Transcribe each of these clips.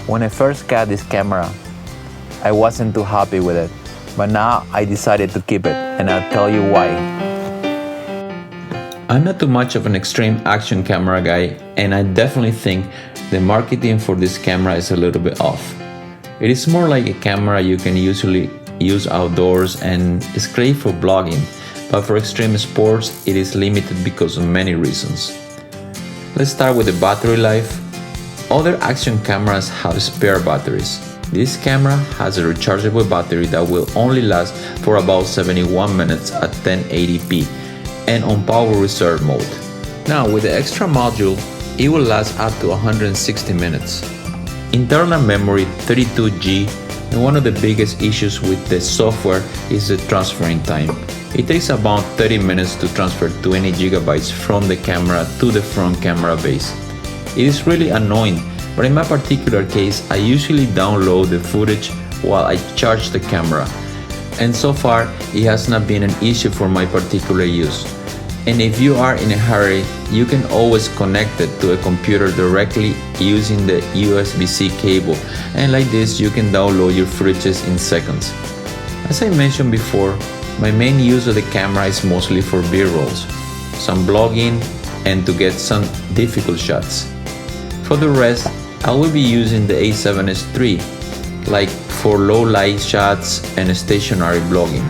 When I first got this camera, I wasn't too happy with it, but now I decided to keep it, and I'll tell you why. I'm not too much of an extreme action camera guy, and I definitely think the marketing for this camera is a little bit off. It is more like a camera you can usually use outdoors and is great for vlogging, but for extreme sports it is limited because of many reasons. Let's start with the battery life. Other action cameras have spare batteries. This camera has a rechargeable battery that will only last for about 71 minutes at 1080p and on power reserve mode. Now with the extra module, it will last up to 160 minutes. Internal memory 32GB, and one of the biggest issues with the software is the transferring time. It takes about 30 minutes to transfer 20 gigabytes from the camera to the front camera base. It is really annoying, but in my particular case, I usually download the footage while I charge the camera, and so far it has not been an issue for my particular use. And if you are in a hurry, you can always connect it to a computer directly using the USB-C cable, and like this you can download your footages in seconds. As I mentioned before, my main use of the camera is mostly for B-rolls, some vlogging, and to get some difficult shots. For the rest, I will be using the A7S III, like for low light shots and stationary vlogging.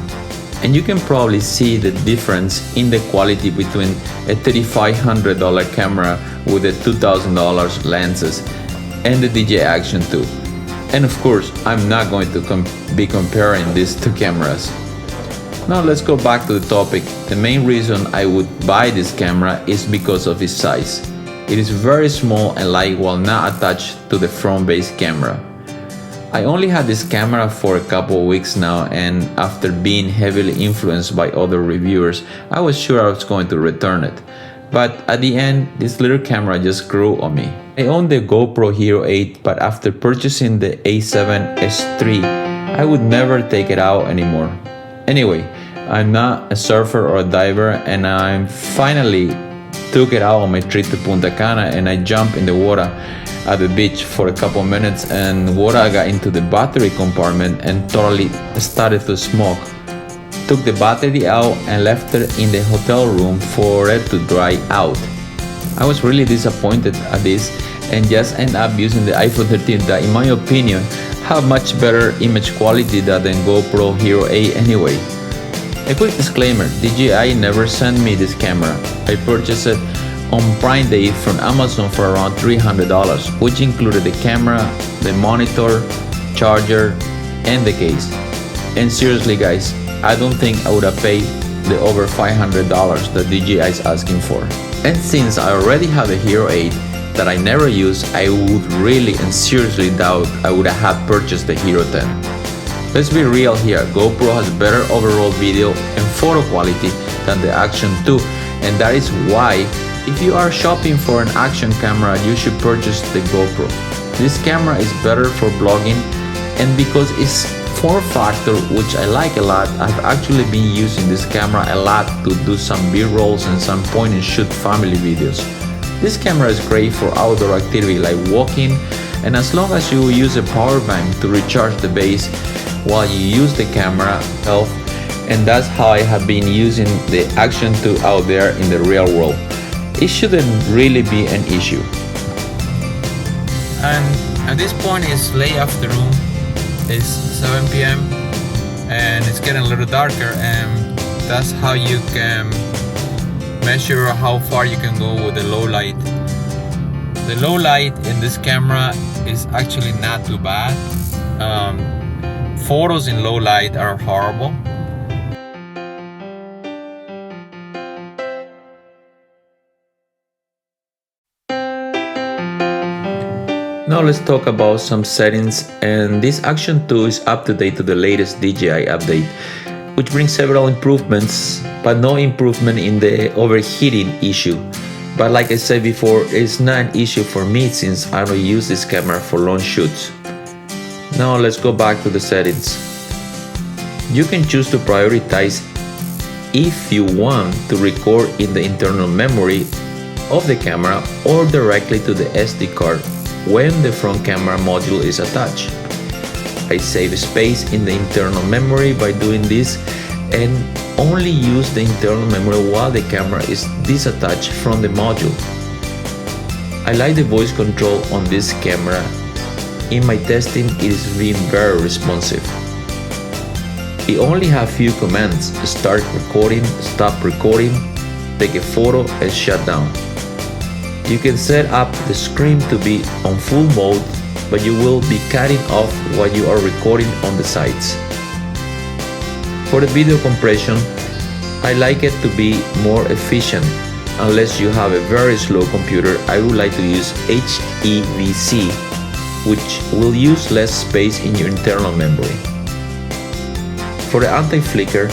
And you can probably see the difference in the quality between a $3,500 camera with the $2,000 lenses and the DJI Action 2. And of course, I'm not going to be comparing these two cameras. Now let's go back to the topic. The main reason I would buy this camera is because of its size. It is very small and light while not attached to the front base camera. I only had this camera for a couple of weeks now, and after being heavily influenced by other reviewers, I was sure I was going to return it. But at the end, this little camera just grew on me. I own the GoPro Hero 8, but after purchasing the A7S III, I would never take it out anymore. Anyway, I'm not a surfer or a diver, and I finally took it out on my trip to Punta Cana, and I jumped in the water at the beach for a couple minutes, and water got into the battery compartment and totally started to smoke. Took the battery out and left it in the hotel room for it to dry out. I was really disappointed at this and just ended up using the iPhone 13 that, in my opinion, have much better image quality than the GoPro Hero 8 anyway. A quick disclaimer, DJI never sent me this camera. I purchased it on Prime Day from Amazon for around $300, which included the camera, the monitor, charger, and the case. And seriously guys, I don't think I would have paid the over $500 that DJI is asking for. And since I already have the Hero 8 that I never use, I would really and seriously doubt I would have purchased the Hero 10. Let's be real here, GoPro has better overall video and photo quality than the Action 2, and that is why if you are shopping for an action camera, you should purchase the GoPro. This camera is better for vlogging, and because its form factor, which I like a lot, I've actually been using this camera a lot to do some B-rolls and some point and shoot family videos. This camera is great for outdoor activity like walking, and as long as you use a power bank to recharge the base while you use the camera itself, and that's how I have been using the Action 2 out there in the real world. It shouldn't really be an issue. And at this point it's late afternoon, it's 7 p.m. and it's getting a little darker, and that's how you can measure how far you can go with the low light. The low light in this camera is actually not too bad. Photos in low light are horrible. Now let's talk about some settings, and this Action 2 is up to date to the latest DJI update, which brings several improvements, but no improvement in the overheating issue. But like I said before, it's not an issue for me since I don't use this camera for long shoots. Now let's go back to the settings. You can choose to prioritize if you want to record in the internal memory of the camera or directly to the SD card when the front camera module is attached. I save space in the internal memory by doing this and only use the internal memory while the camera is disattached from the module. I like the voice control on this camera. In my testing, it is being very responsive. It only has few commands: start recording, stop recording, take a photo, and shut down. You can set up the screen to be on full mode, but you will be cutting off what you are recording on the sides. For the video compression, I like it to be more efficient. Unless you have a very slow computer, I would like to use HEVC, which will use less space in your internal memory. For the anti-flicker,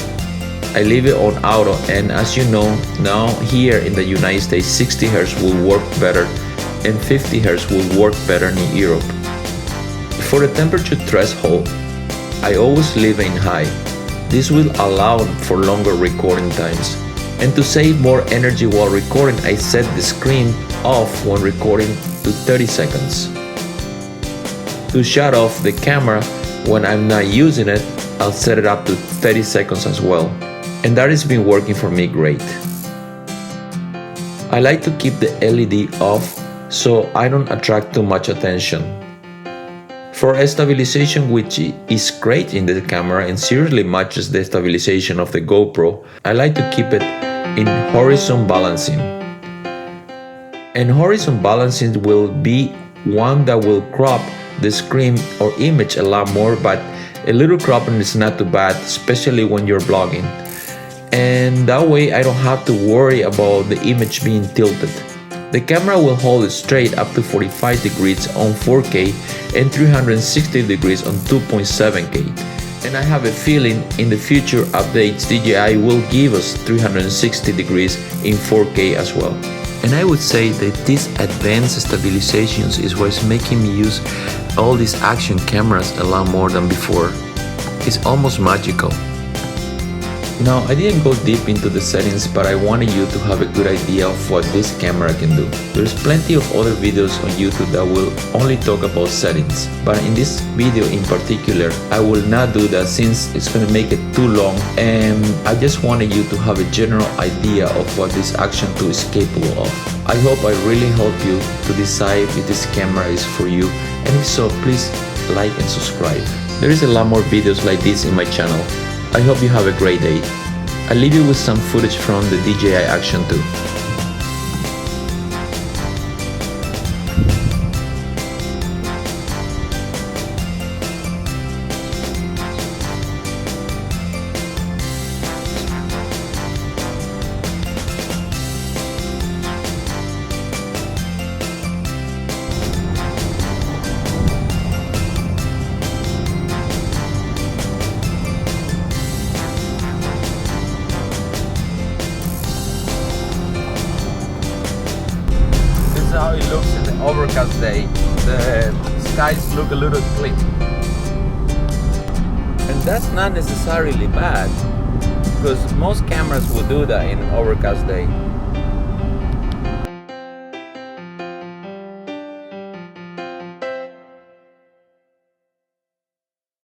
I leave it on auto, and as you know, now here in the United States 60 Hz will work better and 50 Hz will work better in Europe. For the temperature threshold, I always leave it in high. This will allow for longer recording times. And to save more energy while recording, I set the screen off when recording to 30 seconds. To shut off the camera when I'm not using it, I'll set it up to 30 seconds as well. And that has been working for me great. I like to keep the LED off so I don't attract too much attention. For a stabilization, which is great in the camera and seriously matches the stabilization of the GoPro, I like to keep it in horizon balancing. And horizon balancing will be one that will crop the screen or image a lot more, but a little cropping is not too bad, especially when you're vlogging. And that way I don't have to worry about the image being tilted. The camera will hold it straight up to 45 degrees on 4K and 360 degrees on 2.7K. And I have a feeling in the future updates DJI will give us 360 degrees in 4K as well. And I would say that this advanced stabilizations is what is making me use all these action cameras a lot more than before. It's almost magical. Now, I didn't go deep into the settings, but I wanted you to have a good idea of what this camera can do. There's plenty of other videos on YouTube that will only talk about settings, but in this video in particular, I will not do that since it's going to make it too long, and I just wanted you to have a general idea of what this Action 2 is capable of. I hope I really help you to decide if this camera is for you, and if so, please like and subscribe. There is a lot more videos like this in my channel. I hope you have a great day. I leave you with some footage from the DJI Action 2. How it looks in the overcast day. The skies look a little clear, and that's not necessarily bad because most cameras will do that in an overcast day.